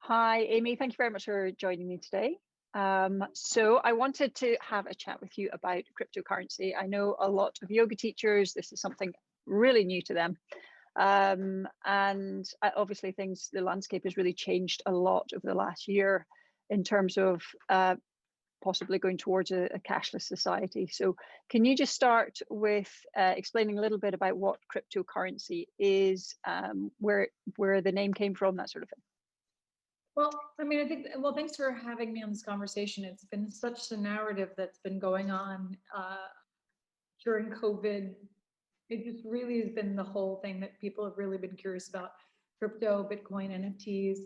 Hi, Amy. Thank you very much for joining me today. So I wanted to have a chat with you about cryptocurrency. I know a lot of yoga teachers, this is something really new to them. And obviously the landscape has really changed a lot over the last year in terms of possibly going towards a cashless society. So can you just start with explaining a little bit about what cryptocurrency is, where the name came from, that sort of thing? Well, I mean, well, thanks for having me on this conversation. It's been such a narrative that's been going on during COVID. It just really has been the whole thing that people have really been curious about: crypto, Bitcoin, NFTs.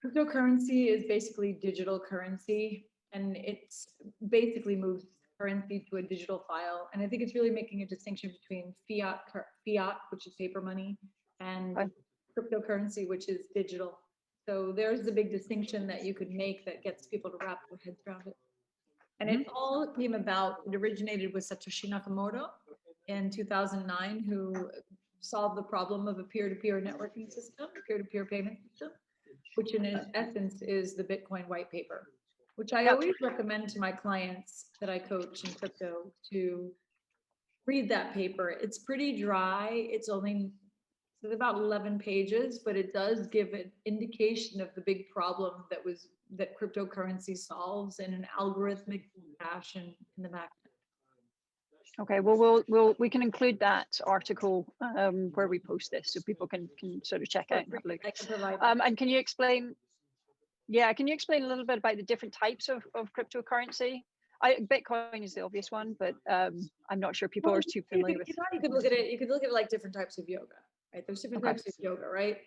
Cryptocurrency is basically digital currency, and it's basically moves currency to a digital file. And I think it's really making a distinction between fiat, which is paper money, and Okay. cryptocurrency, which is digital. So there's the big distinction that you could make that gets people to wrap their heads around it. And it all came about, it originated with Satoshi Nakamoto in 2009, who solved the problem of a peer-to-peer networking system, peer-to-peer payment system, which in essence is the Bitcoin white paper, which I always recommend to my clients that I coach in crypto to read that paper. It's pretty dry. It's about 11 pages, but it does give an indication of the big problem that cryptocurrency solves in an algorithmic fashion in the back. Okay, well, we can include that article where we post this, so people can sort of check out and have a look. I can provide and can you explain a little bit about the different types of cryptocurrency? Bitcoin is the obvious one, but I'm not sure people are too familiar with. You could look at it. You could look at like different types of yoga, right? There's different types of yoga, right?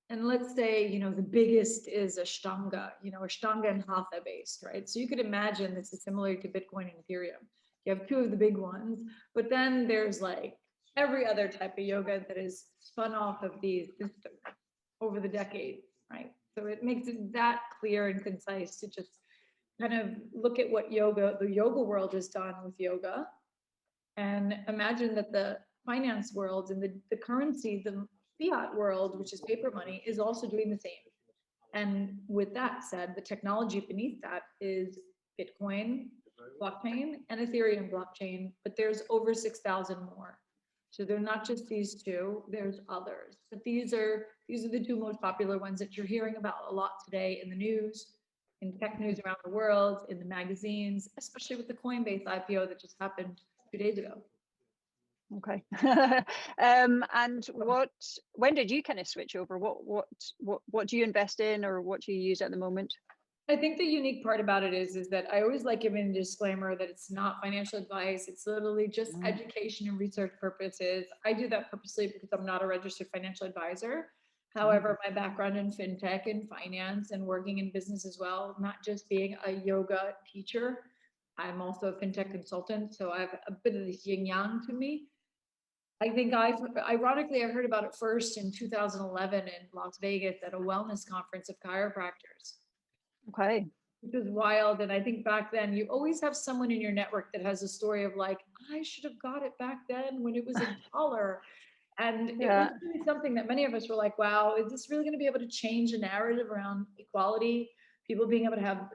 And let's say, the biggest is Ashtanga, Ashtanga and Hatha based, right? So you could imagine this is similar to Bitcoin and Ethereum. You have two of the big ones, but then there's like every other type of yoga that is spun off of these systems over the decades, right? So it makes it that clear and concise to just kind of look at what the yoga world has done with yoga, and imagine that the finance world and the currency, the fiat world, which is paper money, is also doing the same. And with that said, the technology beneath that is Bitcoin blockchain and Ethereum blockchain, but there's over 6,000 more. So they're not just these two, there's others. But these are the two most popular ones that you're hearing about a lot today in the news, in tech news around the world, in the magazines, especially with the Coinbase IPO that just happened 2 days ago. Okay. And when did you kind of switch over? What do you invest in, or what do you use at the moment? I think the unique part about it is that I always like giving a disclaimer that it's not financial advice. It's literally just education and research purposes. I do that purposely because I'm not a registered financial advisor. However, my background in fintech and finance and working in business as well, not just being a yoga teacher, I'm also a fintech consultant. So I have a bit of this yin yang to me. I think ironically, I heard about it first in 2011 in Las Vegas at a wellness conference of chiropractors. Okay. Which was wild. And I think back then you always have someone in your network that has a story of like, I should have got it back then when it was $1. And it was really something that many of us were like, wow, is this really going to be able to change the narrative around equality? People being able to have,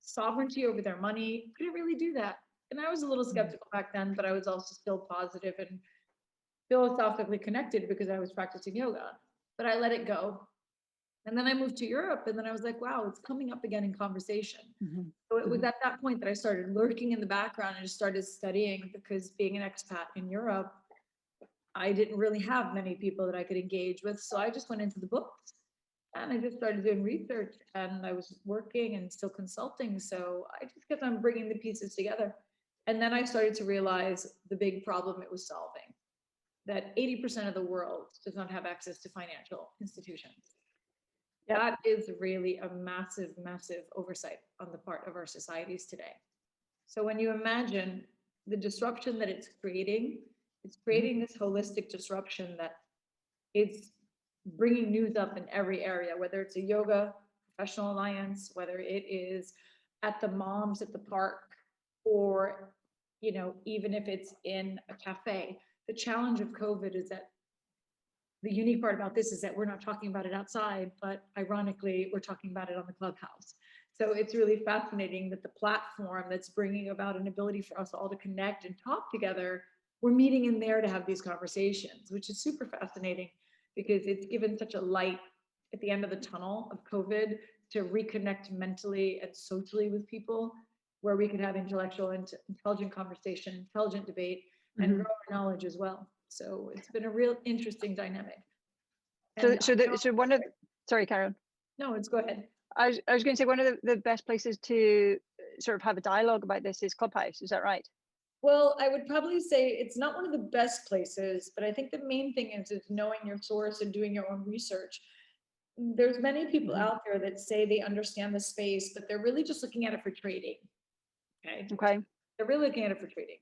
sovereignty over their money. Could it really do that? And I was a little skeptical back then, but I was also still positive and philosophically connected because I was practicing yoga, but I let it go. And then I moved to Europe, and then I was like, wow, it's coming up again in conversation. So it was at that point that I started lurking in the background and started studying, because being an expat in Europe, I didn't really have many people that I could engage with. So I just went into the books and I just started doing research, and I was working and still consulting. So I just kept on bringing the pieces together. And then I started to realize the big problem it was solving, that 80% of the world does not have access to financial institutions. That is really a massive, massive oversight on the part of our societies today. So when you imagine the disruption that it's creating this holistic disruption that it's bringing news up in every area, whether it's a yoga professional alliance, whether it is at the moms at the park, or, even if it's in a cafe. The challenge of COVID is that the unique part about this is that we're not talking about it outside, but ironically, we're talking about it on the Clubhouse. So it's really fascinating that the platform that's bringing about an ability for us all to connect and talk together, we're meeting in there to have these conversations, which is super fascinating because it's given such a light at the end of the tunnel of COVID to reconnect mentally and socially with people, where we could have intelligent conversation, intelligent debate, and grow our knowledge as well. So it's been a real interesting dynamic. Sorry, Karen. No, go ahead. I was going to say one of the best places to sort of have a dialogue about this is Clubhouse. Is that right? Well, I would probably say it's not one of the best places, but I think the main thing is knowing your source and doing your own research. There's many people out there that say they understand the space, but they're really just looking at it for trading. Okay. They're really looking at it for trading.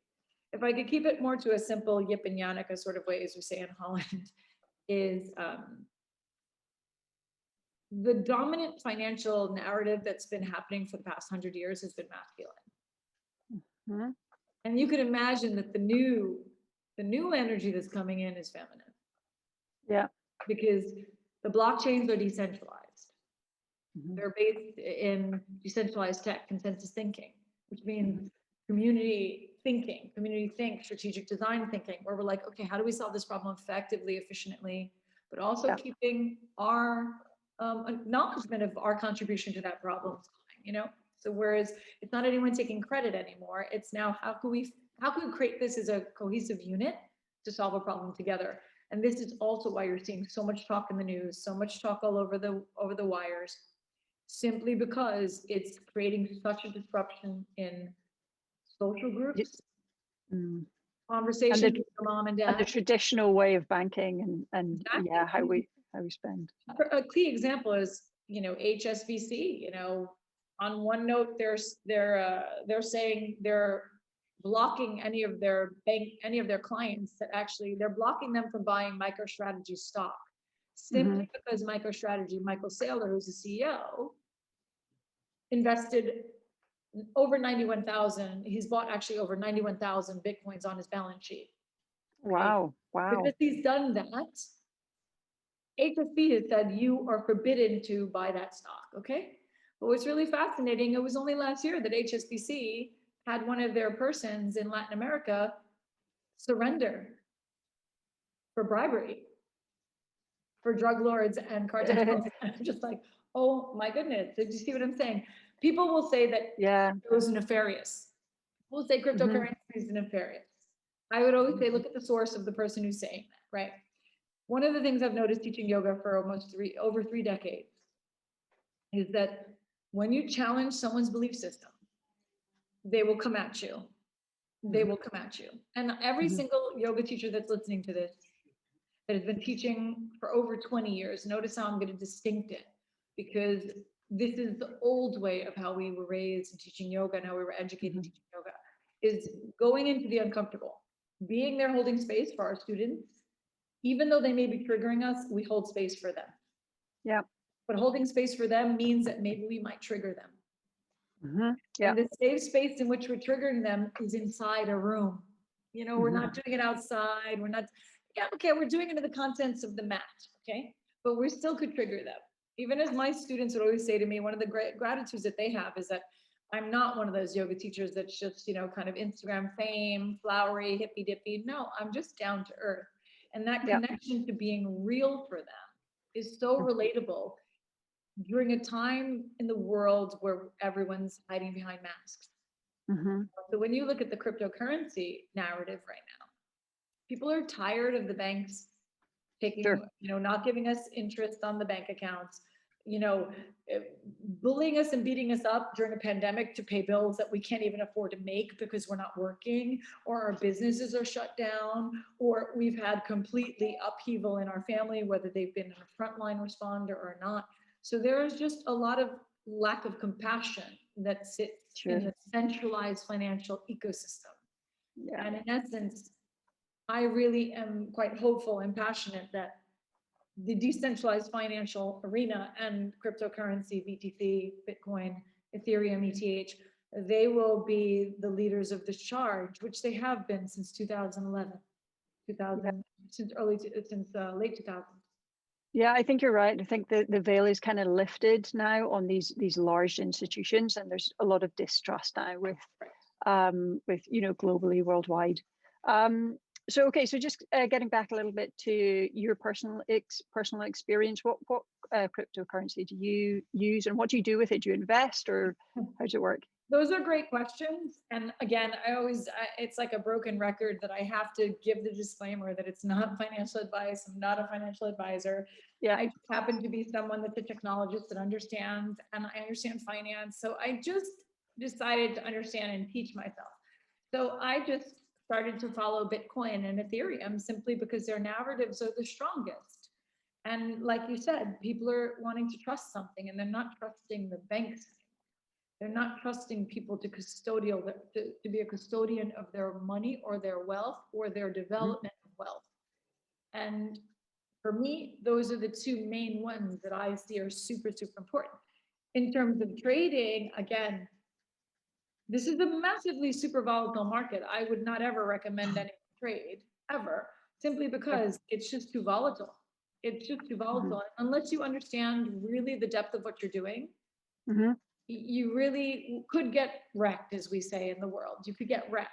If I could keep it more to a simple Yip and Yannicka sort of way, as we say in Holland, is the dominant financial narrative that's been happening for the past 100 years has been masculine. And you can imagine that the new energy that's coming in is feminine. Yeah. Because the blockchains are decentralized. They're based in decentralized tech, consensus thinking, which means community thinking, community think, strategic design thinking, where we're like, okay, how do we solve this problem effectively, efficiently, but also keeping our acknowledgement of our contribution to that problem, So whereas it's not anyone taking credit anymore, it's now how can we create this as a cohesive unit to solve a problem together. And this is also why you're seeing so much talk in the news, so much talk all over the wires, simply because it's creating such a disruption in social groups, conversations with your mom and dad, and the traditional way of banking and exactly. how we spend. A key example is HSBC. On one note, they're saying they're blocking any of their clients that actually they're blocking them from buying MicroStrategy stock simply because MicroStrategy, Michael Saylor, who's the CEO, invested over 91,000. He's bought actually over 91,000 Bitcoins on his balance sheet. Wow. Because he's done that, HSBC has said you are forbidden to buy that stock. Okay. But what's really fascinating, it was only last year that HSBC had one of their persons in Latin America surrender for bribery, for drug lords and cartels. I'm just like, oh my goodness. Did you see what I'm saying? People will say that it was nefarious. People will say cryptocurrency is nefarious. I would always say, look at the source of the person who's saying that, right? One of the things I've noticed teaching yoga for over 3 decades is that when you challenge someone's belief system, they will come at you. They will come at you. And every single yoga teacher that's listening to this, that has been teaching for over 20 years, notice how I'm going to distinct it, because this is the old way of how we were raised in teaching yoga and how we were educated teaching yoga, is going into the uncomfortable, being there holding space for our students. Even though they may be triggering us, we hold space for them. Yeah. But holding space for them means that maybe we might trigger them. And the safe space in which we're triggering them is inside a room. We're not doing it outside. We're not, we're doing it in the contents of the mat, okay? But we still could trigger them. Even as my students would always say to me, one of the great gratitudes that they have is that I'm not one of those yoga teachers that's just, kind of Instagram fame, flowery, hippy dippy. No, I'm just down to earth. And that connection to being real for them is so relatable during a time in the world where everyone's hiding behind masks. So when you look at the cryptocurrency narrative right now, people are tired of the banks taking, not giving us interest on the bank accounts, bullying us and beating us up during a pandemic to pay bills that we can't even afford to make because we're not working, or our businesses are shut down, or we've had completely upheaval in our family, whether they've been a frontline responder or not. So there is just a lot of lack of compassion that sits in the centralized financial ecosystem. And in essence, I really am quite hopeful and passionate that the decentralized financial arena and cryptocurrency, BTC, Bitcoin, Ethereum, ETH, they will be the leaders of the charge, which they have been since 2011, since late 2000s. Yeah, I think you're right. I think the veil is kind of lifted now on these large institutions, and there's a lot of distrust now with globally, worldwide. Um, so okay, so just getting back a little bit to your personal experience, what cryptocurrency do you use, and what do you do with it? Do you invest, or how does it work? Those are great questions. And again, it's like a broken record that I have to give the disclaimer that it's not financial advice. I'm not a financial advisor. Yeah. I just happen to be someone that's a technologist that understands, and I understand finance. So I just decided to understand and teach myself. So I just started to follow Bitcoin and Ethereum simply because their narratives are the strongest. And like you said, people are wanting to trust something and they're not trusting the banks. They're not trusting people to be a custodian of their money or their wealth or their development of wealth. And for me, those are the two main ones that I see are super, super important. In terms of trading, again, this is a massively super volatile market. I would not ever recommend any trade ever, simply because it's just too volatile. It's just too volatile. Unless you understand really the depth of what you're doing, you really could get wrecked, as we say in the world. You could get wrecked.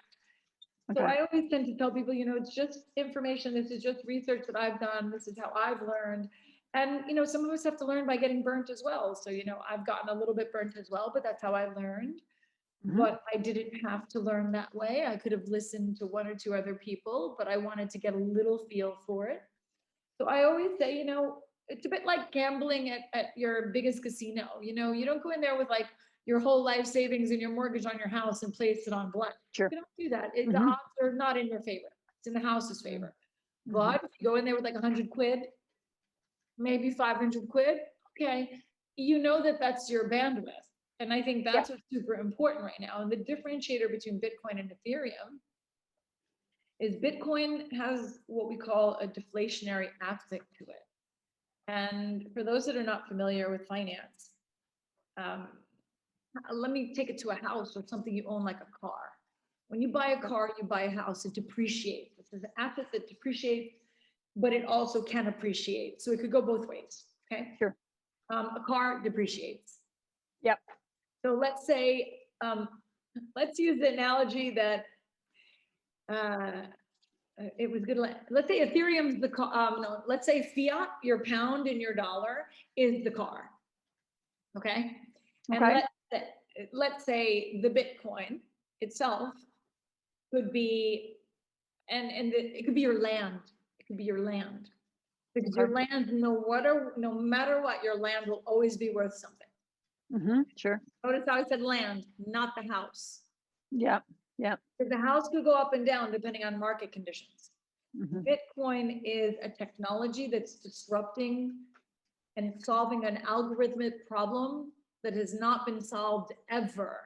So I always tend to tell people, it's just information. This is just research that I've done. This is how I've learned. And, some of us have to learn by getting burnt as well. So, I've gotten a little bit burnt as well, but that's how I learned. But I didn't have to learn that way. I could have listened to one or two other people, but I wanted to get a little feel for it. So I always say, it's a bit like gambling at your biggest casino. You don't go in there with like your whole life savings and your mortgage on your house and place it on blank. Sure. You don't do that. The odds are not in your favor. It's in the house's favor. But if you go in there with like 100 quid, maybe 500 quid, okay, that's your bandwidth. And I think that's what's super important right now. And the differentiator between Bitcoin and Ethereum is Bitcoin has what we call a deflationary aspect to it. And for those that are not familiar with finance, let me take it to a house or something you own like a car. When you buy a car, you buy a house, it depreciates. It's an asset that depreciates, but it also can appreciate. So it could go both ways, okay? Sure. A car depreciates. Yep. So let's say, let's use the analogy that it was good. Let's say Ethereum's the car. No, let's say fiat, your pound and your dollar is the car. Okay. And let's say the Bitcoin itself could be, it could be your land. It could be your land. Because your land, no matter what, your land will always be worth something. Sure. Notice how I said land, not the house. Yeah. Yeah. Because the house could go up and down depending on market conditions. Bitcoin is a technology that's disrupting and solving an algorithmic problem that has not been solved ever.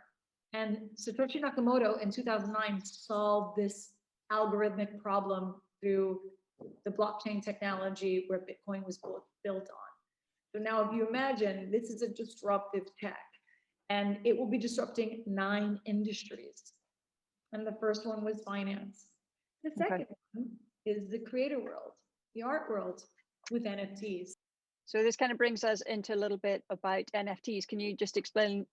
And Satoshi Nakamoto in 2009 solved this algorithmic problem through the blockchain technology where Bitcoin was built on. So now if you imagine, this is a disruptive tech, and it will be disrupting 9 industries. And the first one was finance. The second one is the creator world, the art world with NFTs. So this kind of brings us into a little bit about NFTs. Can you just explain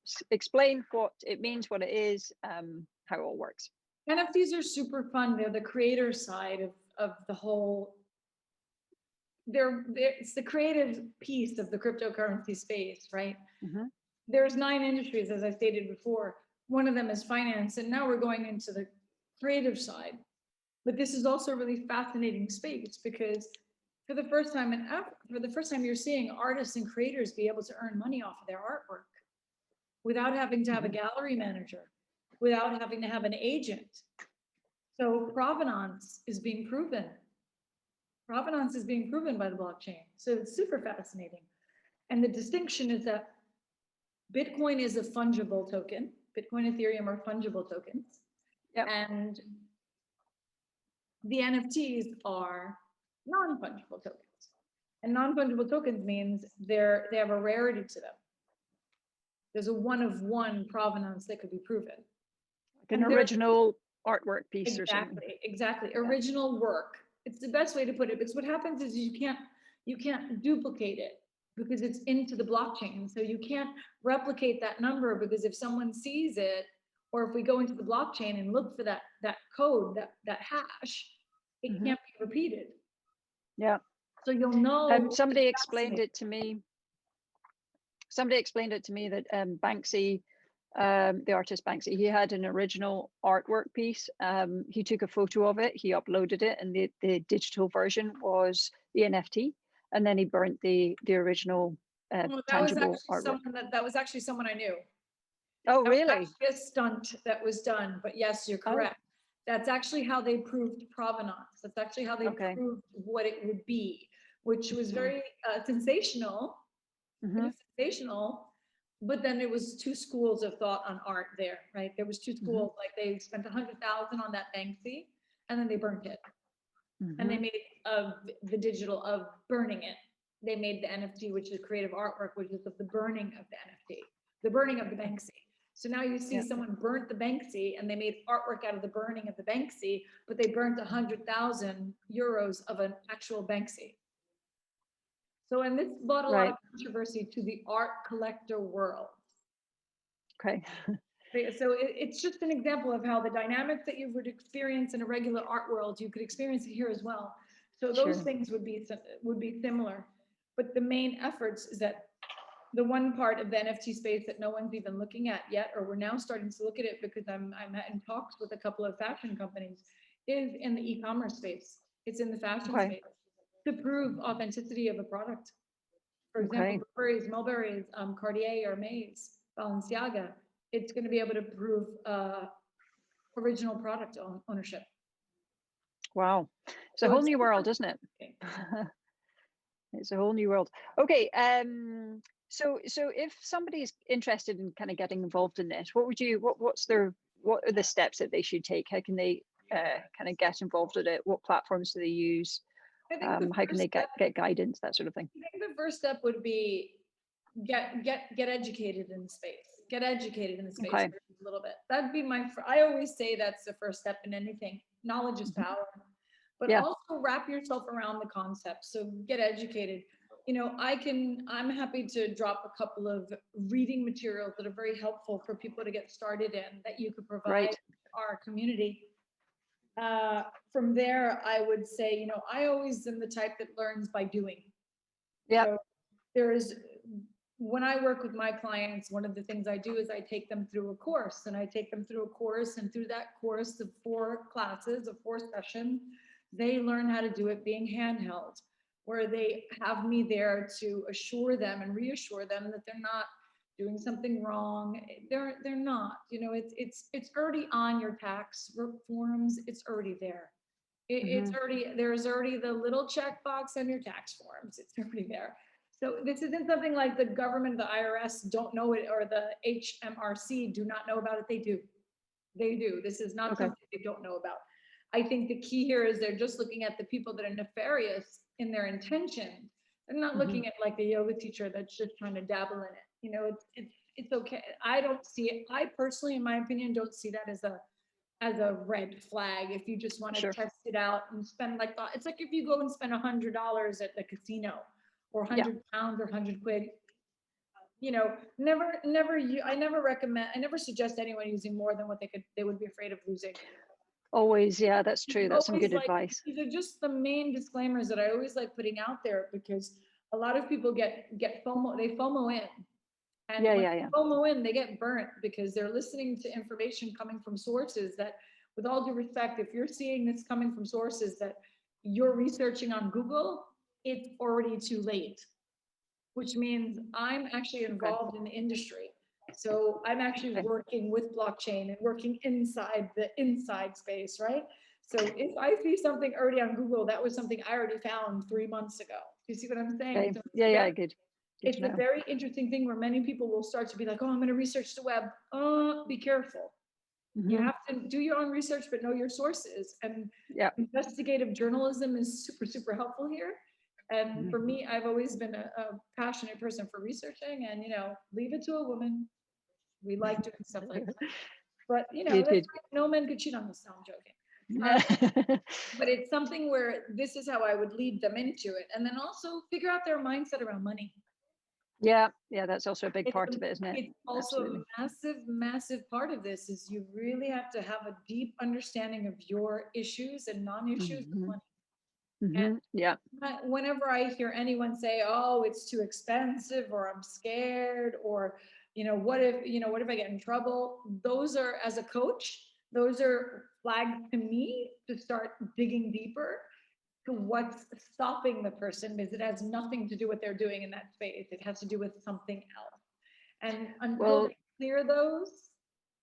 what it means, what it is, how it all works? NFTs are super fun. They're the creator side of the whole. It's the creative piece of the cryptocurrency space, right? There's 9 industries, as I stated before. One of them is finance, and now we're going into the creative side. But this is also a really fascinating space because for the first time you're seeing artists and creators be able to earn money off of their artwork without having to have a gallery manager, without having to have an agent. So provenance is being proven. Provenance is being proven by the blockchain. So it's super fascinating. And the distinction is that Bitcoin is a fungible token. Bitcoin, Ethereum are fungible tokens. And the NFTs are non-fungible tokens. And non-fungible tokens means they have a rarity to them. There's a one-of-one provenance that could be proven. Like an original artwork piece or something. Exactly. Original work. It's the best way to put it. Because what happens is you you can't duplicate it because it's into the blockchain. So you can't replicate that number, because if someone sees it, or if we go into the blockchain and look for that code, that hash, it can't be repeated. Yeah. So you'll know. Somebody explained it to me. Somebody explained it to me that Banksy, the artist Banksy, he had an original artwork piece. He took a photo of it, he uploaded it, and the digital version was the NFT, and then he burnt the original tangible artwork. That was actually someone I knew. Oh, that really? Was a stunt that was done, but yes, you're correct. Oh. That's actually how they proved provenance. That's actually how they proved what it would be, which was very sensational. Sensational, but then there was two schools of thought on art there, right? There was two schools, like they spent 100,000 on that Banksy, and then they burnt it. And they made the digital of burning it. They made the NFT, which is creative artwork, which is of the burning of the NFT, the burning of the Banksy. So now you see someone burnt the Banksy, and they made artwork out of the burning of the Banksy, but they burnt 100,000 euros of an actual Banksy. So, and this brought a lot of controversy to the art collector world. Okay. So it's just an example of how the dynamics that you would experience in a regular art world, you could experience it here as well. So those things would be similar. But the main efforts is that the one part of the NFT space that no one's even looking at yet, or we're now starting to look at it because I'm in talks with a couple of fashion companies, is in the e-commerce space. It's in the fashion space to prove authenticity of a product. For example, Burberry's, Mulberry's, Cartier, Aimees, Balenciaga, it's going to be able to prove original product ownership. Wow. It's a whole new world, isn't it? It's a whole new world. Okay. So if somebody's interested in kind of getting involved in this, what are the steps that they should take? How can they kind of get involved in it? What platforms do they use? How can they get guidance, that sort of thing? I think the first step would be get educated in the space. Get educated in the space a little bit. That'd be I always say that's the first step in anything. Knowledge is power. But also wrap yourself around the concept. So get educated. You know, I'm happy to drop a couple of reading materials that are very helpful for people to get started in, that you could provide our community. From there, I would say, you know, I always am the type that learns by doing. Yeah. So when I work with my clients, one of the things I do is I take them through a course, and and through that course of 4 classes, of 4 sessions, they learn how to do it being handheld, where they have me there to assure them and reassure them that they're not doing something wrong. They're not, you know, it's already on your tax forms. It's already there. There's already the little checkbox on your tax forms. It's already there. So this isn't something like the government, the IRS don't know it, or the HMRC do not know about it. They do. They do. This is not something they don't know about. I think the key here is they're just looking at the people that are nefarious in their intention. They're not looking at like the yoga teacher that's just trying to dabble in it. You know, it's okay. I don't see it. I personally, in my opinion, don't see that as a red flag. If you just want to test it out and spend it's like if you go and spend $100 at the casino, or 100 pounds or 100 quid. You know, I never suggest anyone using more than what they would be afraid of losing. Always, yeah, that's true. That's some good advice. These are just the main disclaimers that I always like putting out there, because a lot of people get FOMO, they FOMO in. And they FOMO in, they get burnt because they're listening to information coming from sources that, with all due respect, if you're seeing this coming from sources that you're researching on Google, it's already too late, which means I'm actually involved in the industry. So I'm actually working with blockchain and working inside the inside space, right? So if I see something already on Google, that was something I already found 3 months ago. Do you see what I'm saying? Okay. So Good. It's a very interesting thing where many people will start to be like, oh, I'm going to research the web. Be careful. You have to do your own research, but know your sources. And investigative journalism is super, super helpful here. And for me, I've always been a passionate person for researching, and, you know, leave it to a woman. We like doing stuff like that. But, you know, no man could cheat on us. No, I'm joking. But it's something where this is how I would lead them into it. And then also figure out their mindset around money. Yeah, that's also a big It's, part of it, isn't it? it's also Absolutely. a massive, massive part of this is you really have to have a deep understanding of your issues and non-issues with money. Yeah. Whenever I hear anyone say, "Oh, it's too expensive," or "I'm scared," or what if I get in trouble? Those are, as a coach, those are flags to me to start digging deeper to what's stopping the person, because it has nothing to do with what they're doing in that space. It has to do with something else. And until they clear those,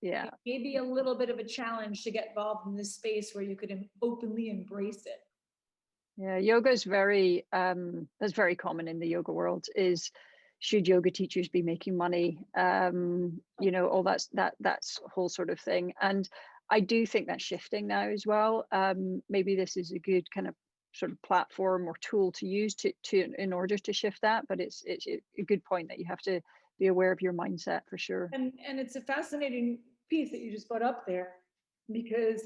yeah, it may be a little bit of a challenge to get involved in this space where you could openly embrace it. yeah, yoga is very that's very common in the yoga world. Is should yoga teachers be making money? All that's whole sort of thing. And I do think that's shifting now as well. Maybe this is a good kind of sort of platform or tool to use to in order to shift that. But it's a good point that you have to be aware of your mindset for sure. And it's a fascinating piece that you just brought up there, because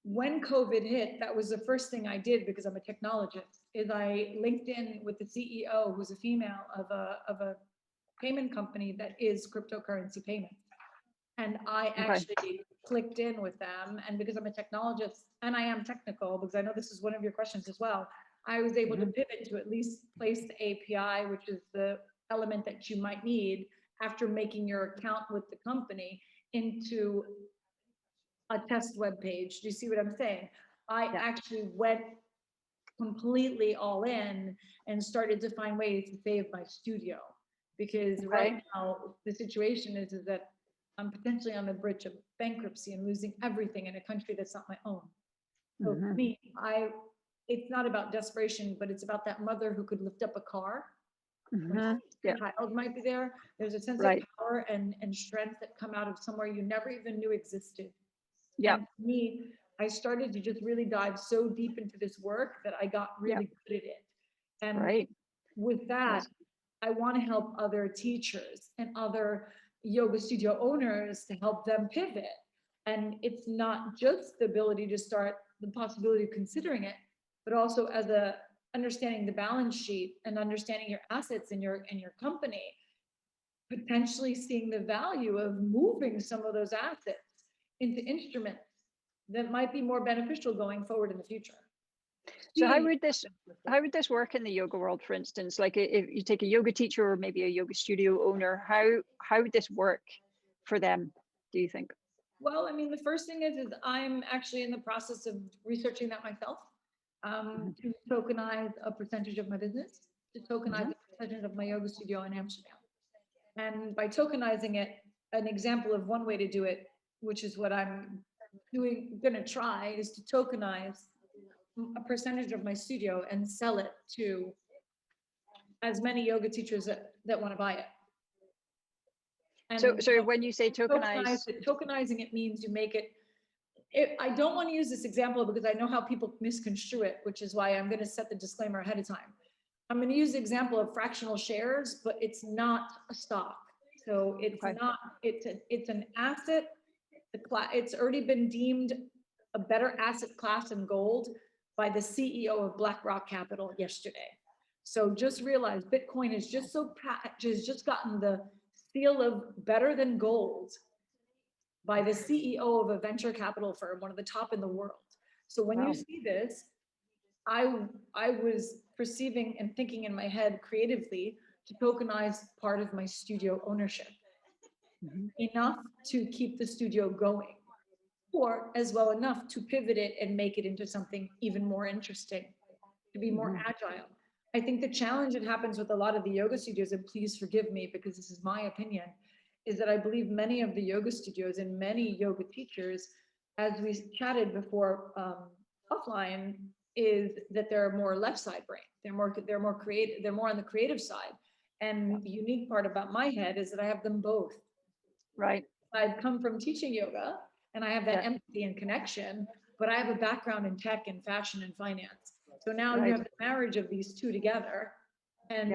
when COVID hit, that was the first thing I did, because I'm a technologist, is I linked in with the CEO, who's a female of a payment company that is cryptocurrency payments. And I actually clicked in with them. And because I'm a technologist and I am technical, because I know this is one of your questions as well, I was able to pivot to at least place the API, which is the element that you might need after making your account with the company, into a test web page. Do you see what I'm saying? I actually went completely all in and started to find ways to save my studio, because right now the situation is that I'm potentially on the bridge of bankruptcy and losing everything in a country that's not my own. So for me, it's not about desperation, but it's about that mother who could lift up a car. When your child might be there. There's a sense of power and strength that come out of somewhere you never even knew existed. And for me, I started to just really dive so deep into this work that I got really good at it. And with that, I want to help other teachers and other yoga studio owners to help them pivot. And it's not just the ability to start, the possibility of considering it, but also as a understanding the balance sheet and understanding your assets in your company, potentially seeing the value of moving some of those assets into instruments that might be more beneficial going forward in the future. So how would this work in the yoga world, for instance? Like if you take a yoga teacher or maybe a yoga studio owner, how would this work for them, do you think? Well, I mean, the first thing is I'm actually in the process of researching that myself, to tokenize a percentage of my business, to tokenize a percentage of my yoga studio in Amsterdam. And by tokenizing it, an example of one way to do it, which is what I'm gonna try, is to tokenize a percentage of my studio and sell it to as many yoga teachers that want to buy it. And so when you say tokenizing it means you make it, I don't want to use this example because I know how people misconstrue it, which is why I'm going to set the disclaimer ahead of time. I'm going to use the example of fractional shares, but it's not a stock. So it's not, it's an asset. It's already been deemed a better asset class than gold by the CEO of BlackRock Capital yesterday. So just realize Bitcoin has just gotten the seal of better than gold by the CEO of a venture capital firm, one of the top in the world. So when you see this, I was perceiving and thinking in my head creatively to tokenize part of my studio ownership, enough to keep the studio going, or as well enough to pivot it and make it into something even more interesting, to be more agile. I think the challenge that happens with a lot of the yoga studios, and please forgive me because this is my opinion, is that I believe many of the yoga studios and many yoga teachers, as we chatted before offline, is that they're more left side brain. They're more creative. They're more on the creative side. And the unique part about my head is that I have them both. Right. I've come from teaching yoga, and I have that empathy and connection, but I have a background in tech and fashion and finance. So now you have the marriage of these two together, and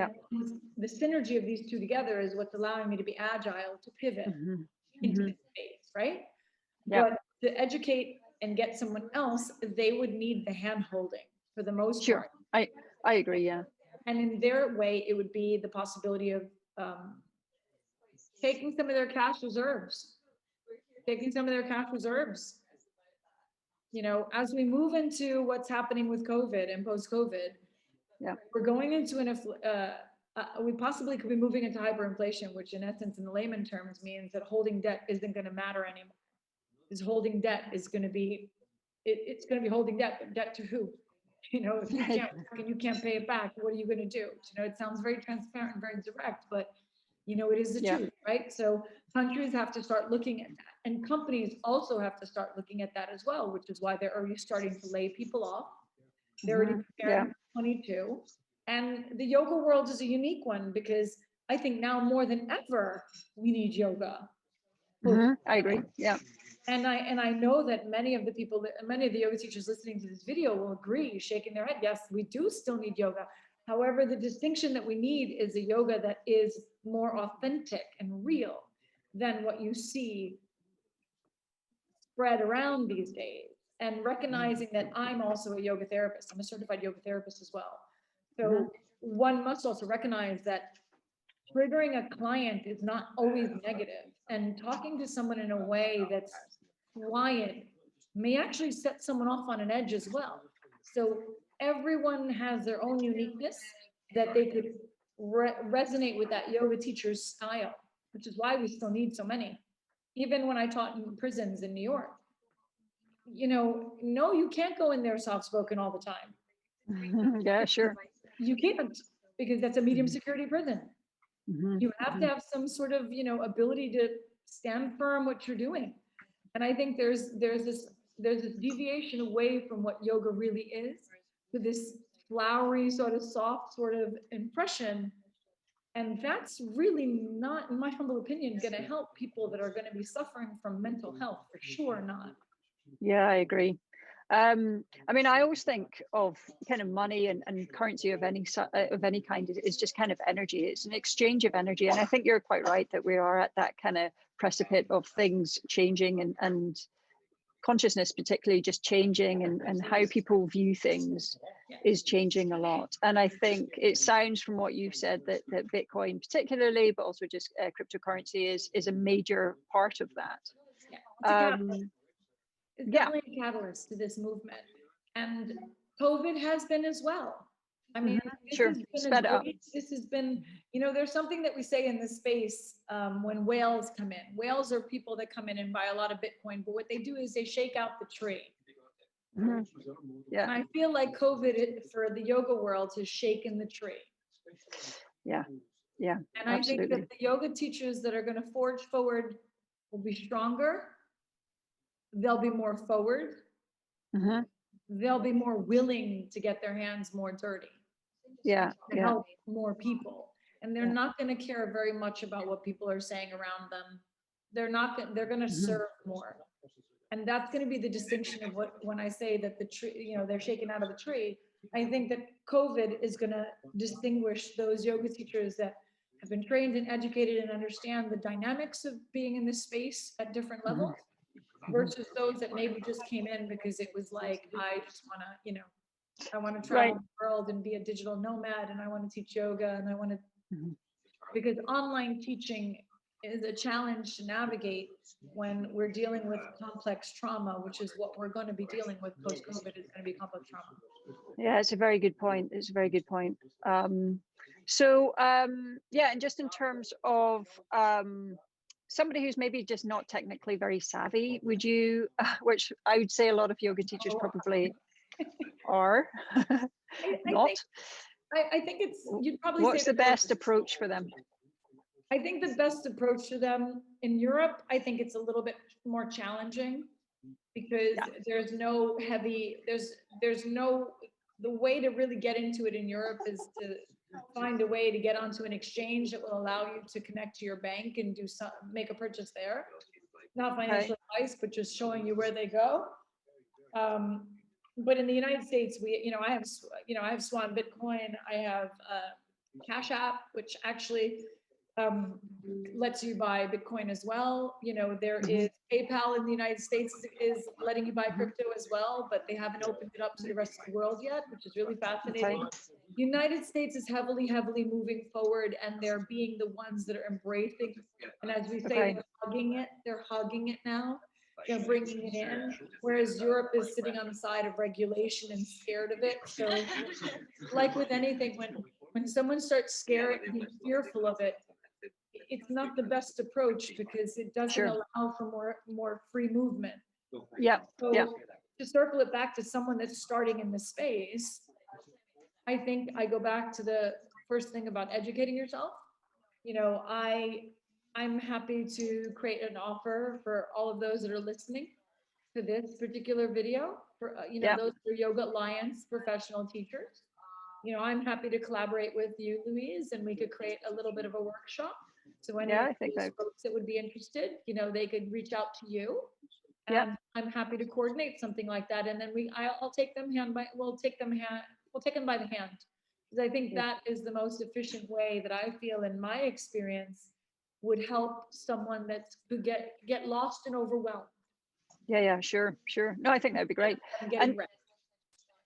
the synergy of these two together is what's allowing me to be agile, to pivot into this space, right? But to educate and get someone else, they would need the hand holding for the most Sure. part. I agree. Yeah. And in their way, it would be the possibility of taking some of their cash reserves, as we move into what's happening with COVID and post-COVID, Yeah. we're going into we possibly could be moving into hyperinflation, which in essence, in the layman terms, means that holding debt isn't going to matter anymore. Because holding debt is going to be, it's going to be holding debt, but debt to who? If you can't work and you can't pay it back, what are you going to do? It sounds very transparent and very direct, but it is the truth, right? So countries have to start looking at that, and companies also have to start looking at that as well, which is why they're already starting to lay people off. They're already preparing for 22. And the yoga world is a unique one because I think now more than ever, we need yoga. I agree. Yeah. And I know that many of the yoga teachers listening to this video will agree, shaking their head. Yes, we do still need yoga. However, the distinction that we need is a yoga that is more authentic and real than what you see spread around these days. And recognizing that I'm also a yoga therapist. I'm a certified yoga therapist as well. So one must also recognize that triggering a client is not always negative, and talking to someone in a way that's quiet may actually set someone off on an edge as well. So everyone has their own uniqueness that they could resonate with that yoga teacher's style, which is why we still need so many. Even when I taught in prisons in New York, no, you can't go in there soft-spoken all the time. Yeah, sure. You can't, because that's a medium security prison. You have to have some sort of, ability to stand firm what you're doing. And I think there's this deviation away from what yoga really is, to this flowery, sort of soft sort of impression. And that's really not, in my humble opinion, going to help people that are going to be suffering from mental health, for sure not. Yeah, I agree. I mean, I always think of kind of money and currency of any kind is just kind of energy. It's an exchange of energy. And I think you're quite right that we are at that kind of precipice of things changing and consciousness particularly just changing, and how people view things is changing a lot. And I think it sounds from what you've said that Bitcoin particularly, but also just cryptocurrency is a major part of that. It's definitely a catalyst to this movement, and COVID has been as well. I mean, this has been, there's something that we say in this space when whales come in. Whales are people that come in and buy a lot of Bitcoin, but what they do is they shake out the tree. Yeah. And I feel like COVID for the yoga world has shaken the tree. Yeah. And absolutely. I think that the yoga teachers that are going to forge forward will be stronger. They'll be more forward. They'll be more willing to get their hands more dirty. To help more people. And they're not going to care very much about what people are saying around them. They're going to serve more. And that's going to be the distinction of when I say that the tree, they're shaken out of the tree. I think that COVID is going to distinguish those yoga teachers that have been trained and educated and understand the dynamics of being in this space at different levels. Versus those that maybe just came in because it was like, I just want to, I want to travel the world and be a digital nomad, and I want to teach yoga, and I want to, because online teaching is a challenge to navigate when we're dealing with complex trauma, which is what we're going to be dealing with post-COVID, is going to be complex trauma. Yeah, it's a very good point. And just in terms of somebody who's maybe just not technically very savvy, would you, which I would say a lot of yoga teachers probably are not. I think it's, you'd probably what's say the best approach for them? I think the best approach to them in Europe, I think it's a little bit more challenging because there's no heavy, the way to really get into it in Europe is to find a way to get onto an exchange that will allow you to connect to your bank and make a purchase there. Not financial advice, but just showing you where they go. But in the United States, I have Swan Bitcoin. I have Cash App, which actually lets you buy Bitcoin as well. You know, there is PayPal in the United States is letting you buy crypto as well, but they haven't opened it up to the rest of the world yet, which is really fascinating. The United States is heavily moving forward, and they're being the ones that are embracing. And as we say, they're hugging it now. They're bringing it in, whereas Europe is sitting on the side of regulation and scared of it. So, like with anything, when someone starts scared, being fearful of it, it's not the best approach because it doesn't allow for more free movement. So to circle it back to someone that's starting in the space, I think I go back to the first thing about educating yourself. You know, I'm happy to create an offer for all of those that are listening to this particular video for those are Yoga Alliance professional teachers. You know, I'm happy to collaborate with you, Louise, and we could create a little bit of a workshop. So any of those folks that would be interested, you know, they could reach out to you. And I'm happy to coordinate something like that. And then I'll take them we'll take them by the hand. Because I think that is the most efficient way that I feel in my experience would help someone that's who get lost and overwhelmed. Sure. No, I think that'd be great.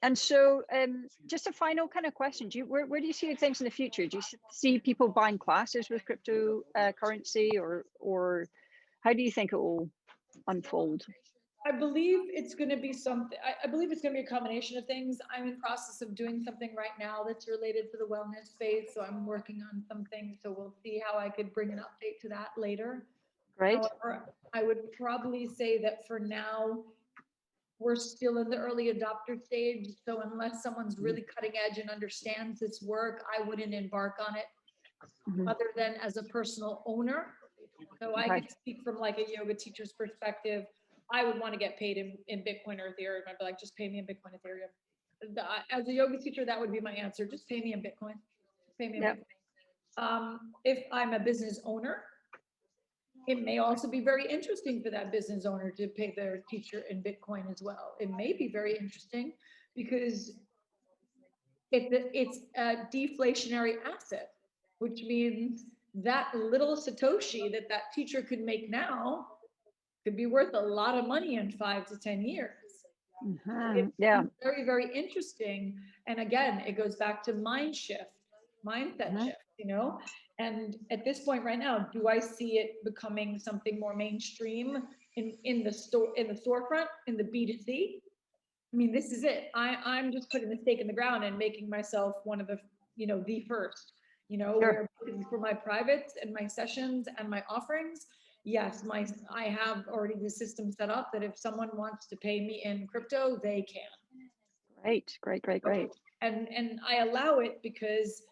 And so, just a final kind of question: where do you see things in the future? Do you see people buying classes with cryptocurrency, or how do you think it will unfold? I believe it's going to be something. I believe it's going to be a combination of things. I'm in process of doing something right now that's related to the wellness space, so I'm working on something. So we'll see how I could bring an update to that later. Great. However, I would probably say that for now, we're still in the early adopter stage. So unless someone's really cutting edge and understands this work, I wouldn't embark on it other than as a personal owner. So I could speak from like a yoga teacher's perspective. I would want to get paid in Bitcoin or Ethereum. I'd be like, just pay me in Bitcoin, Ethereum. As a yoga teacher, that would be my answer. Just pay me in Bitcoin. Pay me in Bitcoin. If I'm a business owner, it may also be very interesting for that business owner to pay their teacher in Bitcoin as well. It may be very interesting because it's a deflationary asset, which means that little Satoshi that teacher could make now could be worth a lot of money in 5 to 10 years. It's very, very interesting. And again, it goes back to mindset shift, you know? And at this point right now, do I see it becoming something more mainstream in the storefront, in the B2C? I mean, this is it. I'm just putting the stake in the ground and making myself one of the, the first, where for my privates and my sessions and my offerings. Yes, I have already the system set up that if someone wants to pay me in crypto, they can. Great. And I allow it because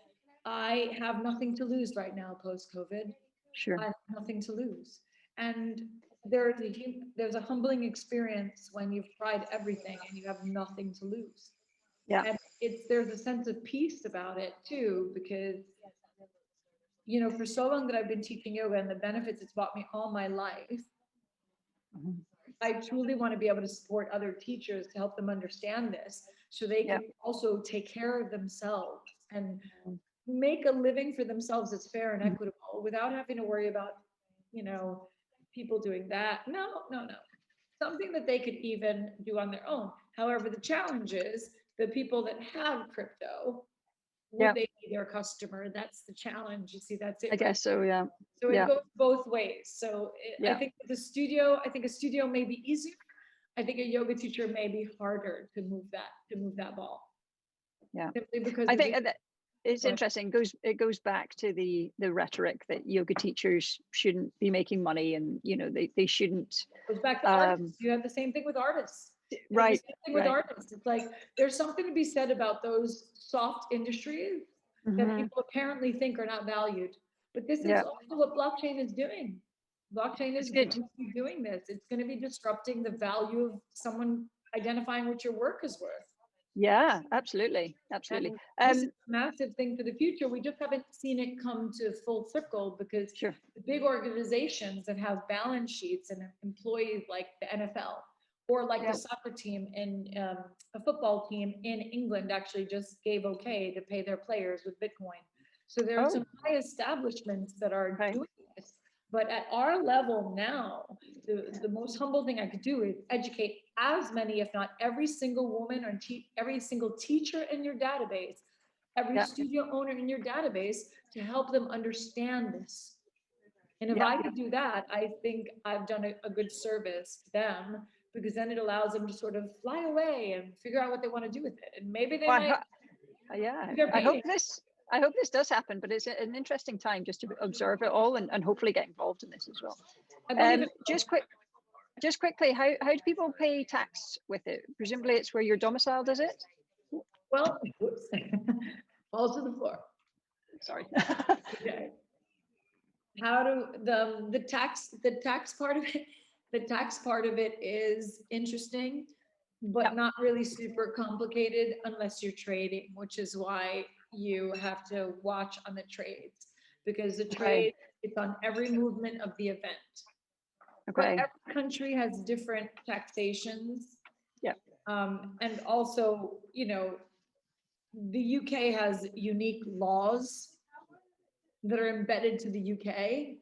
I have nothing to lose right now post-COVID. Sure. I have nothing to lose. And there's a humbling experience when you've tried everything and you have nothing to lose. Yeah. And there's a sense of peace about it too, because for so long that I've been teaching yoga and the benefits it's brought me all my life, I truly want to be able to support other teachers to help them understand this so they can also take care of themselves and make a living for themselves that's fair and equitable without having to worry about, people doing that. No. Something that they could even do on their own. However, the challenge is the people that have crypto, would they be their customer? That's the challenge. You see, that's it. I guess so, yeah. So it goes both ways. So I think a studio may be easier. I think a yoga teacher may be harder to move that ball. Yeah. Simply because I think that it's interesting. It goes back to the rhetoric that yoga teachers shouldn't be making money, and they shouldn't. It goes back to artists. You have the same thing with artists. Right. The same thing with artists. It's like there's something to be said about those soft industries that people apparently think are not valued. But this is also what blockchain is doing. Blockchain is going to be doing this. It's going to be disrupting the value of someone identifying what your work is worth. Yeah, absolutely. This is a massive thing for the future. We just haven't seen it come to full circle because the big organizations that have balance sheets and employees like the NFL or like the soccer team and a football team in England actually just gave okay to pay their players with Bitcoin. So there are some high establishments that are doing this. But at our level now, the most humble thing I could do is educate as many, if not every single woman or every single teacher in your database, every studio owner in your database, to help them understand this. And if I could do that, I think I've done a good service to them, because then it allows them to sort of fly away and figure out what they want to do with it. And maybe they might. I hope this does happen, but it's an interesting time just to observe it all and hopefully get involved in this as well. Just quickly, how do people pay tax with it? Presumably it's where you're domiciled, is it? Well, whoops. Falls to the floor. Sorry. Okay. How do the tax part of it? The tax part of it is interesting, but not really super complicated unless you're trading, which is why you have to watch on the trades, because the trade, it's on every movement of the event. Okay. But every country has different taxations. Yeah. And also, you know, the UK has unique laws that are embedded to the UK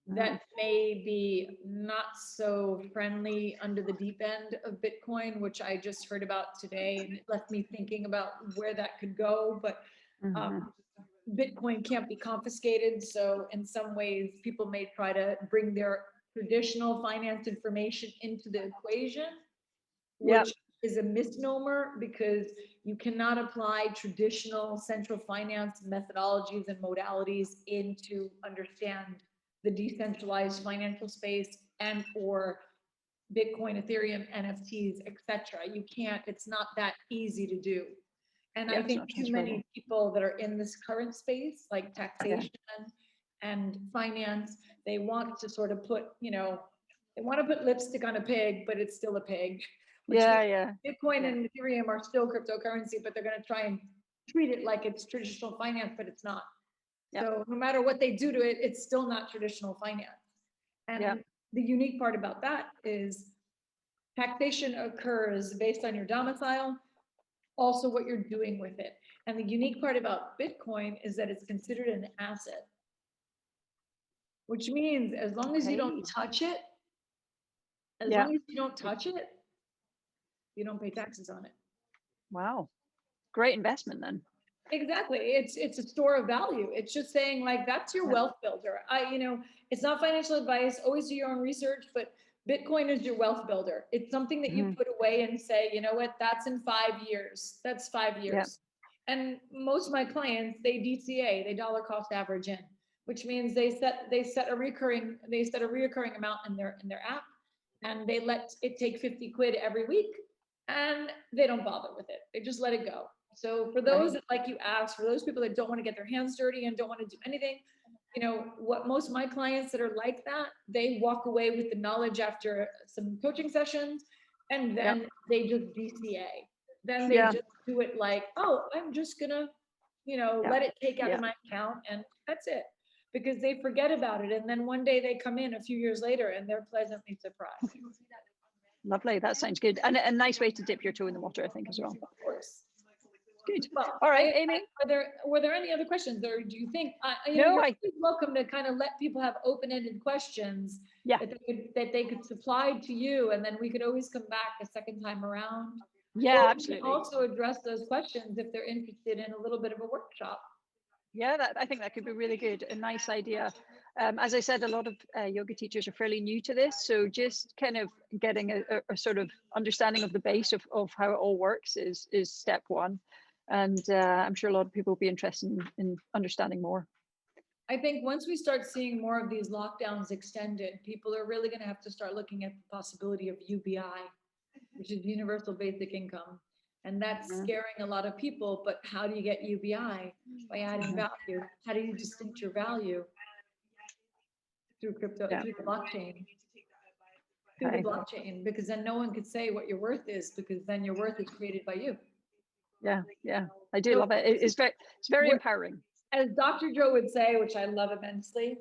that may be not so friendly under the deep end of Bitcoin, which I just heard about today, and it left me thinking about where that could go. But Bitcoin can't be confiscated, so in some ways people may try to bring their traditional finance information into the equation, which is a misnomer, because you cannot apply traditional central finance methodologies and modalities into understand the decentralized financial space and or Bitcoin, Ethereum, NFTs, etc. You can't, it's not that easy to do. And I think too many people that are in this current space, like taxation and finance, they want to sort of put, you know, they want to put lipstick on a pig, but it's still a pig. Bitcoin and Ethereum are still cryptocurrency, but they're going to try and treat it like it's traditional finance, but it's not. So no matter what they do to it, it's still not traditional finance. And the unique part about that is taxation occurs based on your domicile, also what you're doing with it. And the unique part about Bitcoin is that it's considered an asset, which means as long as you don't touch it, as long as you don't touch it, you don't pay taxes on it. Wow. Great investment then. Exactly. It's a store of value. It's just saying, like, that's your wealth builder. You know, it's not financial advice. Always do your own research, but Bitcoin is your wealth builder. It's something that you put away and say, you know what, that's in 5 years. That's 5 years. And most of my clients, they DCA, they dollar cost average in, which means they set a reoccurring amount in their app, and they let it take 50 quid every week, and they don't bother with it. They just let it go. So for those that, like you asked, for those people that don't want to get their hands dirty and don't want to do anything, you know, what most of my clients that are like that, they walk away with the knowledge after some coaching sessions, and then they just DCA. Then they just do it like, oh, I'm just gonna, you know, let it take out of my account, and that's it. Because they forget about it, and then one day they come in a few years later and they're pleasantly surprised. Lovely, that sounds good. And a nice way to dip your toe in the water, I think, as well. Of course. Good. Well, all right, Aimee. Were there any other questions, or do you think you're welcome to kind of let people have open-ended questions that they could supply to you, and then we could always come back a second time around. Yeah, absolutely. Also address those questions if they're interested in a little bit of a workshop. Yeah, I think that could be really good. A nice idea. As I said, a lot of yoga teachers are fairly new to this, so just kind of getting a sort of understanding of the base of how it all works is step one. And I'm sure a lot of people will be interested in understanding more. I think once we start seeing more of these lockdowns extended, people are really going to have to start looking at the possibility of UBI, which is universal basic income. And that's scaring a lot of people, but how do you get UBI? By adding value. How do you distinct your value? Through crypto, through the blockchain. Through the blockchain, because then no one could say what your worth is, because then your worth is created by you. Yeah, I do love it. It's very empowering. As Dr. Joe would say, which I love immensely,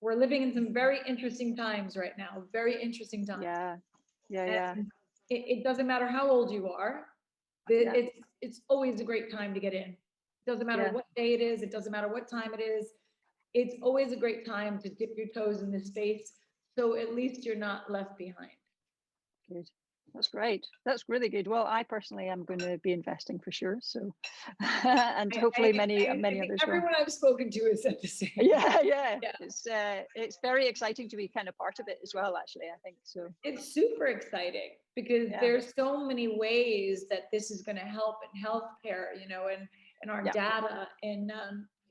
we're living in some very interesting times right now. Very interesting times. Yeah. It doesn't matter how old you are. It's always a great time to get in. Doesn't matter what day it is. It doesn't matter what time it is. It's always a great time to dip your toes in this space. So at least you're not left behind. Good. That's great. That's really good. Well, I personally am going to be investing for sure. So, and hopefully many others. Everyone I've spoken to has said the same. Yeah. It's very exciting to be kind of part of it as well. Actually, I think so. It's super exciting because there's so many ways that this is going to help in healthcare, and our data, and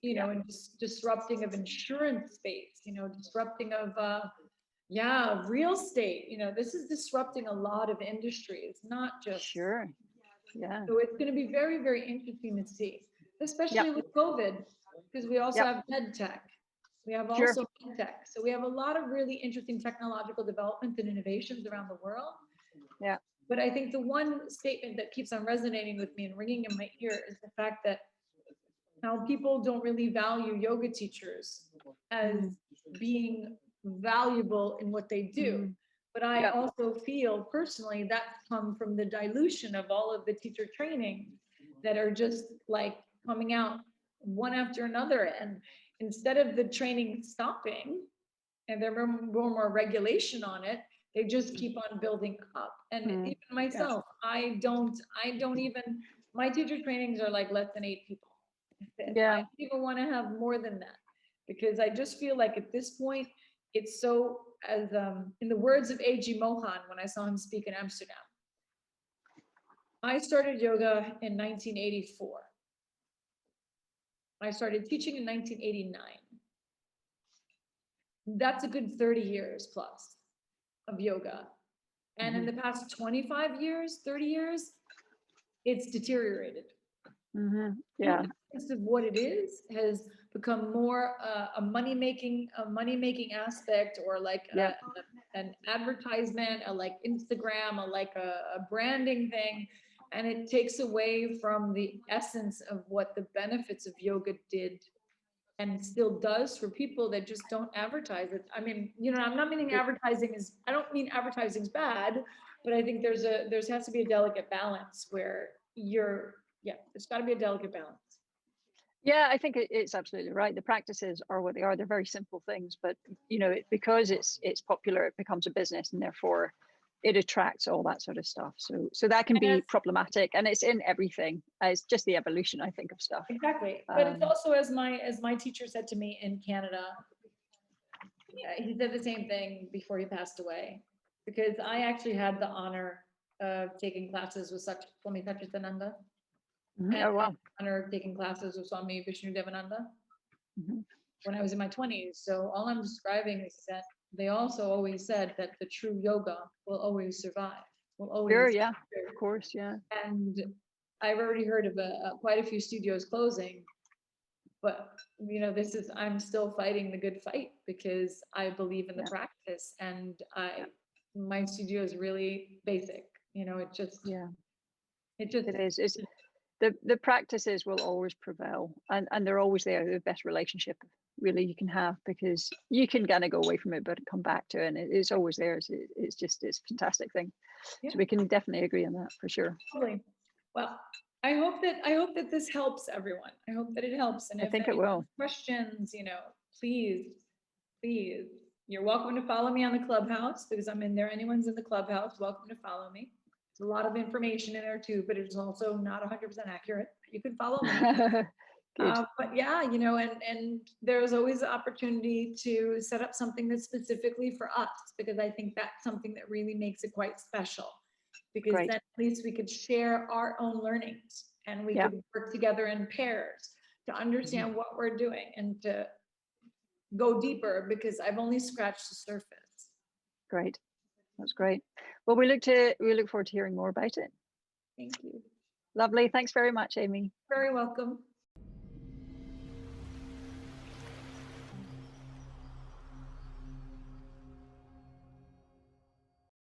and disrupting of insurance space, disrupting of real estate. This is disrupting a lot of industries, not just sure. Yeah. So it's going to be very, very interesting to see, especially with COVID, because we also have med tech. We have also med tech. So we have a lot of really interesting technological developments and innovations around the world. Yeah. But I think the one statement that keeps on resonating with me and ringing in my ear is the fact that how people don't really value yoga teachers as being valuable in what they do. But I also feel personally that's come from the dilution of all of the teacher training that are just like coming out one after another. And instead of the training stopping and there more regulation on it, they just keep on building up. And even myself, I don't even, my teacher trainings are like less than 8 people. I don't even want to have more than that, because I just feel like at this point, it's so, as in the words of A.G. Mohan, when I saw him speak in Amsterdam, I started yoga in 1984. I started teaching in 1989. That's a good 30 years plus of yoga. And in the past 25 years, 30 years, it's deteriorated. Yeah. Of what it is has become more a money-making aspect, or like an advertisement, like Instagram, or like a branding thing. And it takes away from the essence of what the benefits of yoga did and still does for people that just don't advertise it. I mean, I'm not meaning I don't mean advertising's bad, but I think there has to be a delicate balance where there's got to be a delicate balance. Yeah, I think it's absolutely right. The practices are what they are. They're very simple things, but because it's popular, it becomes a business, and therefore it attracts all that sort of stuff. So that can be problematic, and it's in everything. It's just the evolution, I think, of stuff. Exactly, but it's also, as my teacher said to me in Canada, he said the same thing before he passed away, because I actually had the honor of taking classes with Swami Satchidananda. Oh, wow. Honor of taking classes with Swami Vishnudevananda when I was in my 20s. So all I'm describing is that they also always said that the true yoga will always survive. Will always. Sure, yeah, of course, yeah. And I've already heard of quite a few studios closing, but I'm still fighting the good fight, because I believe in the practice, and my studio is really basic. It is. It's the practices will always prevail, and they're always there. The best relationship really you can have, because you can kind of go away from it but come back to it, and it's always there. It's a fantastic thing. So we can definitely agree on that for sure. Totally. Well, I hope that this helps everyone. I hope that it helps, and I think it will. Questions, please, you're welcome to follow me on the Clubhouse, because I'm in there. Anyone's in the Clubhouse, welcome to follow me. There's a lot of information in there too, but it's also not 100% accurate. You can follow me. But and there's always the opportunity to set up something that's specifically for us, because I think that's something that really makes it quite special, because then at least we could share our own learnings, and we could work together in pairs to understand what we're doing and to go deeper, because I've only scratched the surface. Great. That's great. Well, we look forward to hearing more about it. Thank you. Lovely. Thanks very much, Aimee. Very welcome.